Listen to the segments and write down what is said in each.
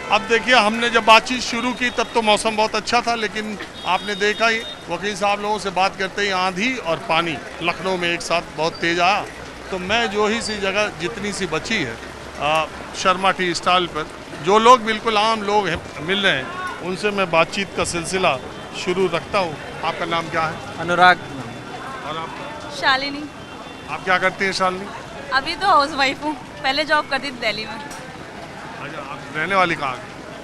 अब देखिए, हमने जब बातचीत शुरू की तब तो मौसम बहुत अच्छा था, लेकिन आपने देखा ही वकील साहब लोगों से बात करते ही आंधी और पानी लखनऊ में एक साथ बहुत तेज आया। तो मैं जो ही सी जगह जितनी सी बची है शर्मा टी स्टॉल पर, जो लोग बिल्कुल आम लोग हैं मिल रहे हैं, उनसे मैं बातचीत का सिलसिला शुरू रखता हूँ। आपका नाम क्या है? अनुराग। और आप? शालिनी। आप क्या करती हैं शालिनी? अभी तो हाउस वाइफ हूँ, पहले जॉब करती थी दिल्ली में। अच्छा, आप रहने वाली कहाँ की?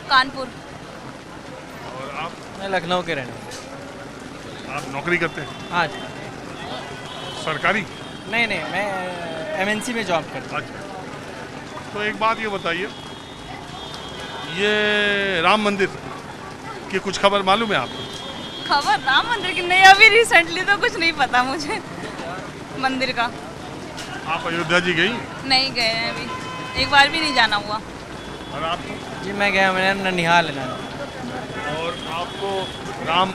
कानपुर। और आप? मैं लखनऊ के रहने वाला। आप नौकरी करते हैं? हाँ। सरकारी? नहीं, मैं एमएनसी में जॉब करता हूँ। अच्छा, तो एक बात ये बताइए, ये राम मंदिर की कुछ खबर मालूम है आपको? खबर राम मंदिर की नहीं, अभी रिसेंटली तो कुछ नहीं पता मुझे मंदिर का। आप अयोध्या जी गई? नहीं गए हैं अभी, एक बार भी नहीं जाना हुआ। और आप? जी मैं गया, मैंने ननिहाल है। और आपको राम,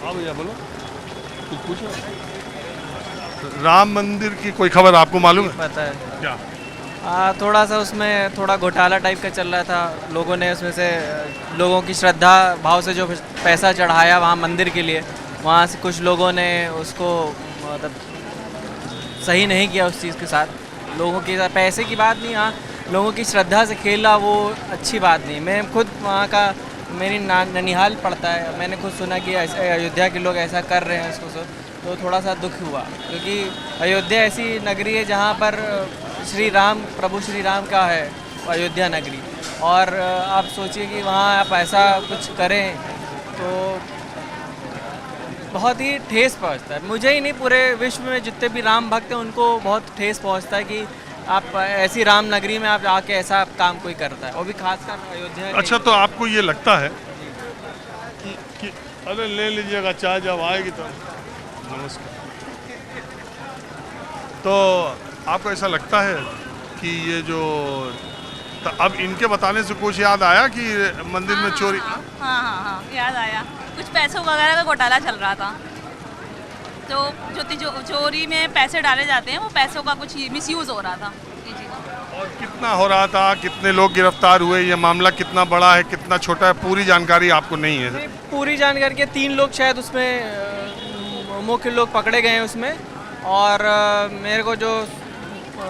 हाँ भैया बोलो, कुछ पूछो। राम मंदिर की कोई खबर आपको मालूम है? पता है क्या? थोड़ा सा उसमें थोड़ा घोटाला टाइप का चल रहा था। लोगों ने उसमें से लोगों की श्रद्धा भाव से जो पैसा चढ़ाया वहाँ मंदिर के लिए, वहाँ से कुछ लोगों ने उसको मतलब सही नहीं किया उस चीज़ के साथ। लोगों के साथ पैसे की बात नहीं, हाँ लोगों की श्रद्धा से खेला वो अच्छी बात नहीं। मैं खुद वहाँ का, मेरी ननिहाल पड़ता है, मैंने खुद सुना कि अयोध्या के लोग ऐसा कर रहे हैं उसको, तो थोड़ा सा दुख हुआ। क्योंकि अयोध्या ऐसी नगरी है जहाँ पर श्री राम, प्रभु श्री राम का है अयोध्या नगरी, और आप सोचिए कि वहाँ आप ऐसा कुछ करें तो बहुत ही ठेस पहुँचता है। मुझे ही नहीं, पूरे विश्व में जितने भी राम भक्त हैं उनको बहुत ठेस पहुँचता है कि आप ऐसी राम नगरी में आप आके ऐसा काम कोई करता है, वो भी खासकर अयोध्या। अच्छा, तो आपको ये लगता है कि अरे ले लीजिएगा चाय जब आएगी तो। नमस्कार। तो आपको ऐसा लगता है कि ये जो अब इनके बताने से कुछ याद आया कि मंदिर में चोरी? हाँ, याद आया। कुछ पैसों वगैरह का घोटाला चल रहा था, तो जो चोरी में पैसे डाले जाते हैं वो पैसों का कुछ मिसयूज हो रहा था। और कितना हो रहा था, कितने लोग गिरफ्तार हुए, ये मामला कितना बड़ा है कितना छोटा है, पूरी जानकारी आपको नहीं है? पूरी जानकारी के 3 लोग शायद उसमें मुख्य लोग पकड़े गए हैं उसमें। और मेरे को जो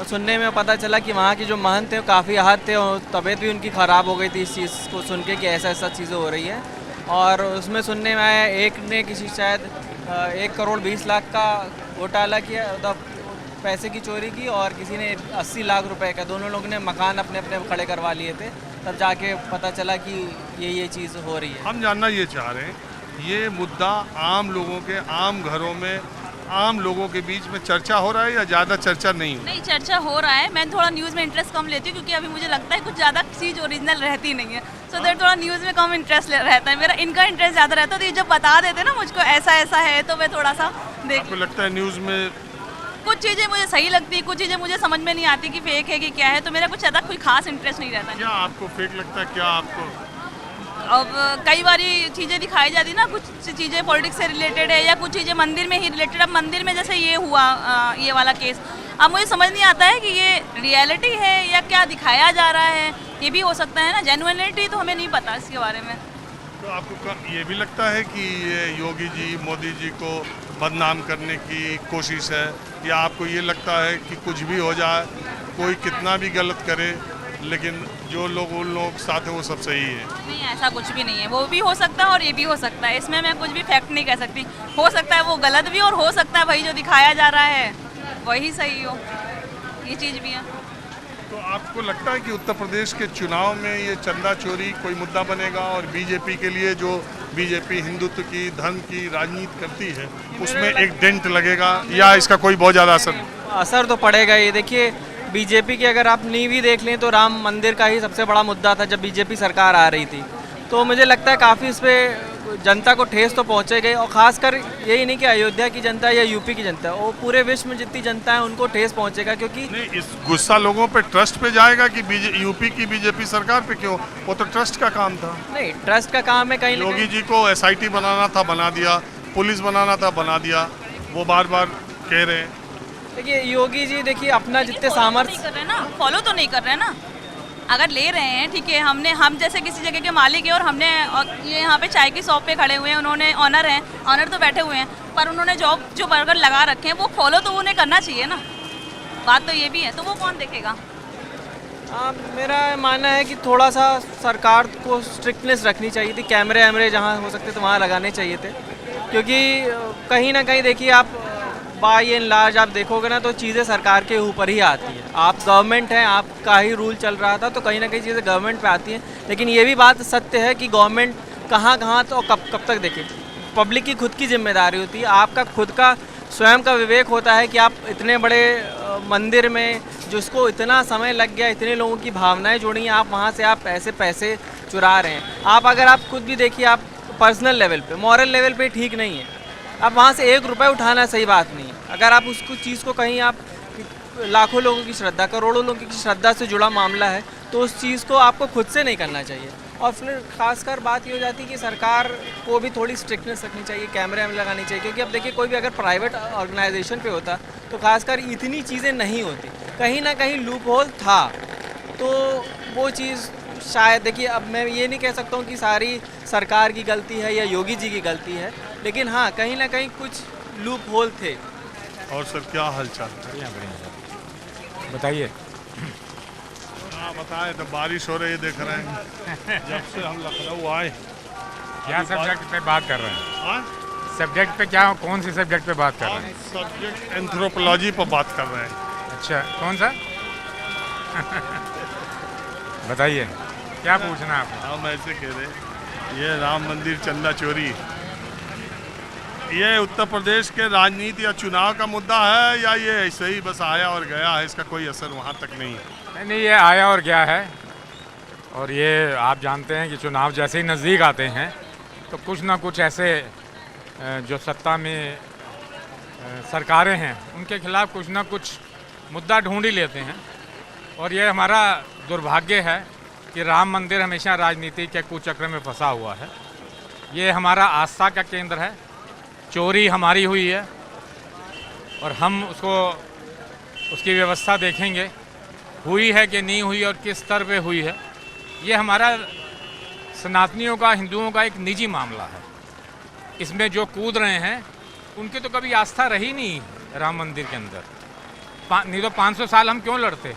सुनने में पता चला कि वहाँ की जो महंत थे वो काफ़ी आहत थे और तबीयत भी उनकी ख़राब हो गई थी इस चीज़ को सुन के कि ऐसा चीज़ें हो रही है। और उसमें सुनने में आया एक ने किसी शायद 1 करोड़ 20 लाख का घोटाला किया, मतलब पैसे की चोरी की, और किसी ने 80 लाख रुपए का। दोनों लोगों ने मकान अपने अपने खड़े करवा लिए थे, तब जाके पता चला कि ये चीज़ हो रही है। हम जानना ये चाह रहे हैं, ये मुद्दा आम लोगों के, आम घरों में, आम लोगों के बीच में चर्चा हो रहा है या ज़्यादा चर्चा नहीं हो? नहीं, चर्चा हो रहा है। मैं थोड़ा न्यूज़ में इंटरेस्ट कम लेती हूँ क्योंकि अभी मुझे लगता है कुछ ज़्यादा चीज़ ओरिजिनल रहती नहीं है, सो दैट थोड़ा न्यूज़ में कम इंटरेस्ट रहता है मेरा। इनका इंटरेस्ट ज़्यादा रहता है, तो ये जब बता देते ना मुझको ऐसा ऐसा है तो मैं थोड़ा सा देख। आपको लगता है न्यूज़ में कुछ चीज़ें मुझे सही लगती है, कुछ चीज़ें मुझे समझ में नहीं आती कि फेक है कि क्या है, तो मेरा कुछ ज़्यादा कोई खास इंटरेस्ट नहीं रहता। क्या आपको फेक लगता है? क्या आपको? अब कई बार चीज़ें दिखाई जाती ना, कुछ चीज़ें पॉलिटिक्स से रिलेटेड है या कुछ चीज़ें मंदिर में ही रिलेटेड। अब मंदिर में जैसे ये हुआ, ये वाला केस, अब मुझे समझ नहीं आता है कि ये रियलिटी है या क्या दिखाया जा रहा है। ये भी हो सकता है ना, जेन्युइनिटी तो हमें नहीं पता इसके बारे में। तो आपको ये भी लगता है कि ये योगी जी, मोदी जी को बदनाम करने की कोशिश है, या आपको ये लगता है कि कुछ भी हो जाए, कोई कितना भी गलत करे, लेकिन जो लोग उन लोग साथ है वो सब सही है? नहीं, ऐसा कुछ भी नहीं है। वो भी हो सकता है और ये भी हो सकता है, इसमें मैं कुछ भी फैक्ट नहीं कह सकती। हो सकता है वो गलत भी, और हो सकता है वही जो दिखाया जा रहा है वही सही हो, ये चीज़ भी है। तो आपको लगता है कि उत्तर प्रदेश के चुनाव में ये चंदा चोरी कोई मुद्दा बनेगा, और बीजेपी के लिए, जो बीजेपी हिंदुत्व की, धर्म की राजनीति करती है, उसमें एक डेंट लगेगा, या इसका कोई बहुत ज़्यादा असर तो पड़ेगा? ये देखिए, बीजेपी की अगर आप नींव ही देख लें तो राम मंदिर का ही सबसे बड़ा मुद्दा था जब बीजेपी सरकार आ रही थी। तो मुझे लगता है काफ़ी इस पर जनता को ठेस तो पहुँचेगी, और ख़ासकर यही नहीं कि अयोध्या की जनता या यूपी की जनता, वो पूरे विश्व में जितनी जनता है उनको ठेस पहुँचेगा। क्योंकि नहीं, इस गुस्सा लोगों पे ट्रस्ट पे जाएगा कि यूपी की बीजेपी सरकार पे क्यों? वो तो ट्रस्ट का काम था। नहीं, ट्रस्ट का काम है कहीं। योगी जी को SIT बनाना था, बना दिया, पुलिस बनाना था, बना दिया, वो बार बार कह रहे हैं। देखिए योगी जी, देखिए अपना जितने सामर्थ्य कर रहे हैं ना, फॉलो तो नहीं कर रहे हैं ना। अगर ले रहे हैं ठीक है, हम जैसे किसी जगह के मालिक है और हमने ये यहाँ पे चाय की शॉप पे खड़े हुए हैं, उन्होंने ऑनर तो बैठे हुए हैं, पर उन्होंने जॉब जो बर्गर लगा रखे हैं वो फॉलो तो उन्हें करना चाहिए ना, बात तो ये भी है, तो वो कौन देखेगा। मेरा मानना है कि थोड़ा सा सरकार को स्ट्रिक्टनेस रखनी चाहिए थी, कैमरे वैमरे जहाँ हो सकते तो वहाँ लगाने चाहिए थे, क्योंकि कहीं ना कहीं देखिए आप बाय एंड लार्ज आप देखोगे ना तो चीज़ें सरकार के ऊपर ही आती है। आप गवर्नमेंट हैं, आपका ही रूल चल रहा था तो कहीं ना कहीं चीज़ें गवर्नमेंट पे आती हैं, लेकिन ये भी बात सत्य है कि गवर्नमेंट कहाँ कहाँ तो कब तक देखे, पब्लिक की खुद की जिम्मेदारी होती है, आपका खुद का स्वयं का विवेक होता है कि आप इतने बड़े मंदिर में जिसको इतना समय लग गया, इतने लोगों की भावनाएं जुड़ी हैं, आप वहाँ से आप पैसे चुरा रहे हैं। आप अगर आप खुद भी देखिए, आप पर्सनल लेवल पे, मॉरल लेवल पे ठीक नहीं है, आप वहाँ से 1 रुपये उठाना सही बात नहीं है। अगर आप उसको चीज़ को कहीं आप लाखों लोगों की श्रद्धा, करोड़ों लोगों की श्रद्धा से जुड़ा मामला है तो उस चीज़ को आपको खुद से नहीं करना चाहिए। और फिर खासकर बात ये हो जाती है कि सरकार को भी थोड़ी स्ट्रिक्टनेस रखनी चाहिए, कैमरे में लगानी चाहिए, क्योंकि अब देखिए कोई भी अगर प्राइवेट ऑर्गेनाइजेशन पे होता तो खासकर इतनी चीज़ें नहीं होती, कहीं ना कहीं लूप होल था, तो वो चीज़ शायद देखिए, अब मैं ये नहीं कह सकता हूँ कि सारी सरकार की गलती है या योगी जी की गलती है, लेकिन हाँ कहीं ना कहीं कुछ लूप होल थे। और सर क्या हालचाल? बढ़िया बढ़िया सर, बताइए। हाँ बताएं, तो बारिश हो रही है देख रहे हैं जब से हम लखनऊ आए। क्या सब्जेक्ट पे बात कर रहे हैं? हाँ? सब्जेक्ट पे क्या, कौन सी सब्जेक्ट पे बात कर रहे हम हैं? सब्जेक्ट एंथ्रोपोलॉजी पर बात कर रहे हैं। अच्छा, कौन सा? बताइए, क्या पूछना है आपको? हम ऐसे कह रहे, ये राम मंदिर चंदा चोरी, ये उत्तर प्रदेश के राजनीति या चुनाव का मुद्दा है या ये ऐसे ही बस आया और गया है, इसका कोई असर वहाँ तक नहीं है? नहीं, ये आया और गया है, और ये आप जानते हैं कि चुनाव जैसे ही नज़दीक आते हैं तो कुछ ना कुछ ऐसे जो सत्ता में सरकारें हैं उनके खिलाफ कुछ ना कुछ मुद्दा ढूंढ ही लेते हैं, और ये हमारा दुर्भाग्य है कि राम मंदिर हमेशा राजनीति के कुचक्र में फंसा हुआ है। ये हमारा आस्था का केंद्र है, चोरी हमारी हुई है और हम उसकी व्यवस्था देखेंगे, हुई है कि नहीं हुई और किस स्तर पे हुई है। ये हमारा सनातनियों का, हिंदुओं का एक निजी मामला है। इसमें जो कूद रहे हैं उनकी तो कभी आस्था रही नहीं राम मंदिर के अंदर, नहीं तो 500 साल हम क्यों लड़ते।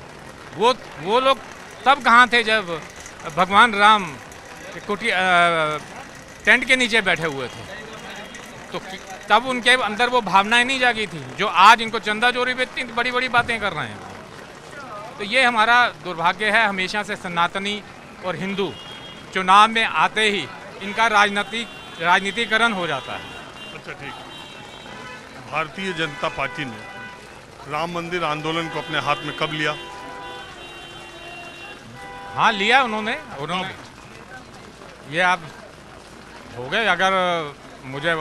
वो लोग तब कहाँ थे जब भगवान राम टेंट के नीचे बैठे हुए थे, तो तब उनके अंदर वो भावनाएं नहीं जागी थी जो आज इनको चंदा चोरी पे इतनी बड़ी बड़ी बातें कर रहे हैं। तो ये हमारा दुर्भाग्य है, हमेशा से सनातनी और हिंदू चुनाव में आते ही इनका राजनीतिकरण हो जाता है। अच्छा ठीक, भारतीय जनता पार्टी ने राम मंदिर आंदोलन को अपने हाथ में कब लिया? हाँ लिया उन्होंने ये आप हो गए, अगर मुझे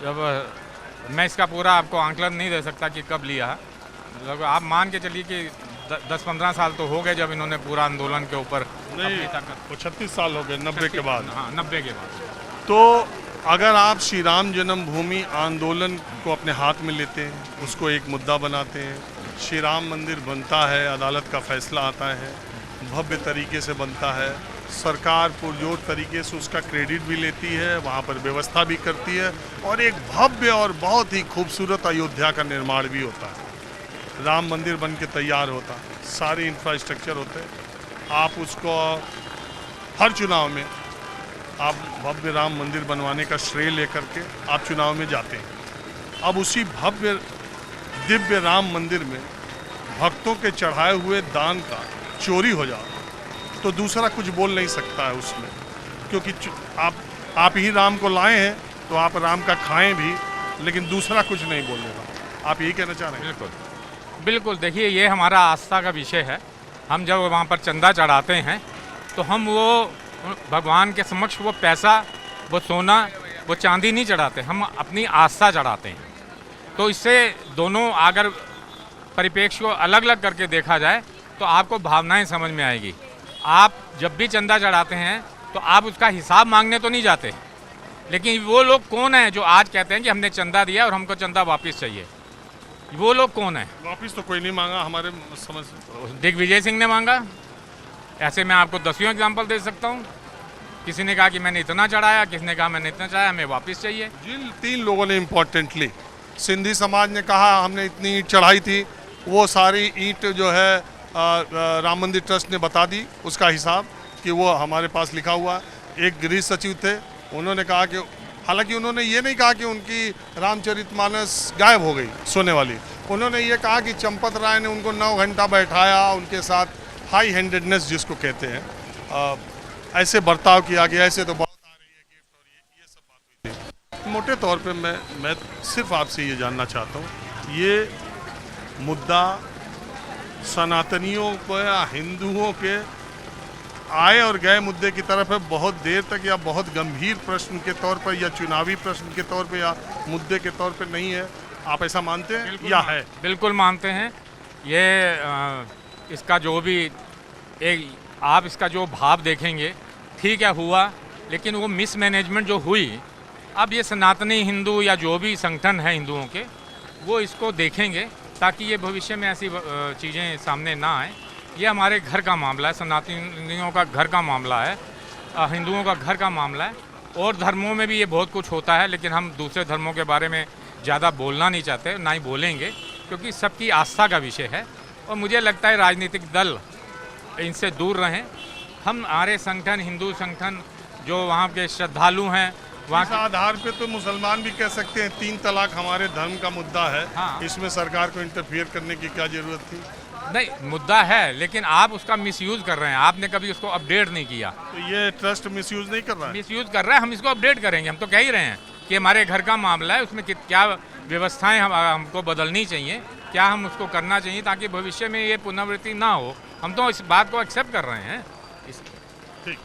जब मैं इसका पूरा आपको आंकलन नहीं दे सकता कि कब लिया है, मतलब आप मान के चलिए कि 10-15 साल तो हो गए जब इन्होंने पूरा आंदोलन के ऊपर अपनी ताकत। वो 36 साल हो गए 90 के बाद। हाँ 90 के बाद। तो अगर आप श्री राम जन्मभूमि आंदोलन को अपने हाथ में लेते हैं, उसको एक मुद्दा बनाते हैं, श्री राम मंदिर बनता है, अदालत का फैसला आता है, भव्य तरीके से बनता है, सरकार पुरजोर तरीके से उसका क्रेडिट भी लेती है, वहाँ पर व्यवस्था भी करती है और एक भव्य और बहुत ही खूबसूरत अयोध्या का निर्माण भी होता है, राम मंदिर बन के तैयार होता है, सारे इंफ्रास्ट्रक्चर होते हैं, आप उसको हर चुनाव में आप भव्य राम मंदिर बनवाने का श्रेय लेकर के आप चुनाव में जाते हैं। अब उसी भव्य दिव्य राम मंदिर में भक्तों के चढ़ाए हुए दान का चोरी हो जाए तो दूसरा कुछ बोल नहीं सकता है उसमें, क्योंकि आप ही राम को लाए हैं तो आप राम का खाएं भी, लेकिन दूसरा कुछ नहीं बोलेगा। आप यही कहना चाह रहे हैं? बिल्कुल बिल्कुल, देखिए ये हमारा आस्था का विषय है। हम जब वहाँ पर चंदा चढ़ाते हैं तो हम वो भगवान के समक्ष वो पैसा, वो सोना, वो चांदी नहीं चढ़ाते, हम अपनी आस्था चढ़ाते हैं। तो इससे दोनों अगर परिप्रेक्ष्य को अलग अलग करके देखा जाए तो आपको भावनाएं समझ में आएगी। आप जब भी चंदा चढ़ाते हैं तो आप उसका हिसाब मांगने तो नहीं जाते, लेकिन वो लोग कौन हैं जो आज कहते हैं कि हमने चंदा दिया और हमको चंदा वापस चाहिए। वो लोग कौन है? वापिस तो कोई नहीं मांगा हमारे समझ से। दिग्विजय सिंह ने मांगा। ऐसे मैं आपको 10 एग्जाम्पल दे सकता हूँ। किसी ने कहा कि मैंने इतना चढ़ाया, किसी ने कहा मैंने इतना चढ़ाया, हमें वापस चाहिए। जिन 3 लोगों ने इम्पोर्टेंटली, सिंधी समाज ने कहा हमने इतनी ईंट चढ़ाई थी, वो सारी ईंट जो है राम मंदिर ट्रस्ट ने बता दी उसका हिसाब कि वो हमारे पास लिखा हुआ। एक गृह सचिव थे, उन्होंने कहा कि हालांकि उन्होंने ये नहीं कहा कि उनकी रामचरितमानस गायब हो गई सोने वाली, उन्होंने ये कहा कि चंपत राय ने उनको 9 घंटा बैठाया, उनके साथ हाई हैंडेडनेस जिसको कहते हैं ऐसे बर्ताव किया गया, ऐसे तो बहुत आ रही है गिफ्ट और ये सब बात हुई थी। मोटे तौर पे मैं सिर्फ आपसे ये जानना चाहता हूँ, ये मुद्दा सनातनियों को या हिंदुओं के आए और गए मुद्दे की तरफ है बहुत देर तक, या बहुत गंभीर प्रश्न के तौर पर या चुनावी प्रश्न के तौर पर या मुद्दे के तौर पर नहीं है? आप ऐसा मानते हैं या है? बिल्कुल मानते हैं। ये इसका जो भी आप इसका जो भाव देखेंगे, ठीक है हुआ, लेकिन वो मिसमैनेजमेंट जो हुई, अब ये सनातनी हिंदू या जो भी संगठन है हिंदुओं के, वो इसको देखेंगे ताकि ये भविष्य में ऐसी चीज़ें सामने ना आए। ये हमारे घर का मामला है, सनातनियों का घर का मामला है, हिंदुओं का घर का मामला है। और धर्मों में भी ये बहुत कुछ होता है, लेकिन हम दूसरे धर्मों के बारे में ज़्यादा बोलना नहीं चाहते, ना ही बोलेंगे, क्योंकि सबकी आस्था का विषय है। और मुझे लगता है राजनीतिक दल इनसे दूर रहें। हमारे संगठन, हिंदू संगठन जो वहाँ के श्रद्धालु हैं, वहाँ इस आधार पे तो मुसलमान भी कह सकते हैं 3 तलाक हमारे धर्म का मुद्दा है। हाँ। इसमें सरकार को इंटरफियर करने की क्या जरूरत थी? नहीं, मुद्दा है, लेकिन आप उसका मिसयूज़ कर रहे हैं। आपने कभी उसको अपडेट नहीं किया। तो ये ट्रस्ट मिसयूज नहीं कर रहा है? मिसयूज़ कर रहा है, हम इसको अपडेट करेंगे। हम तो कह ही रहे हैं कि हमारे घर का मामला है, उसमें क्या व्यवस्थाएं हमको बदलनी चाहिए, क्या हम उसको करना चाहिए ताकि भविष्य में ये पुनरावृत्ति ना हो। हम तो इस बात को एक्सेप्ट कर रहे हैं। ठीक।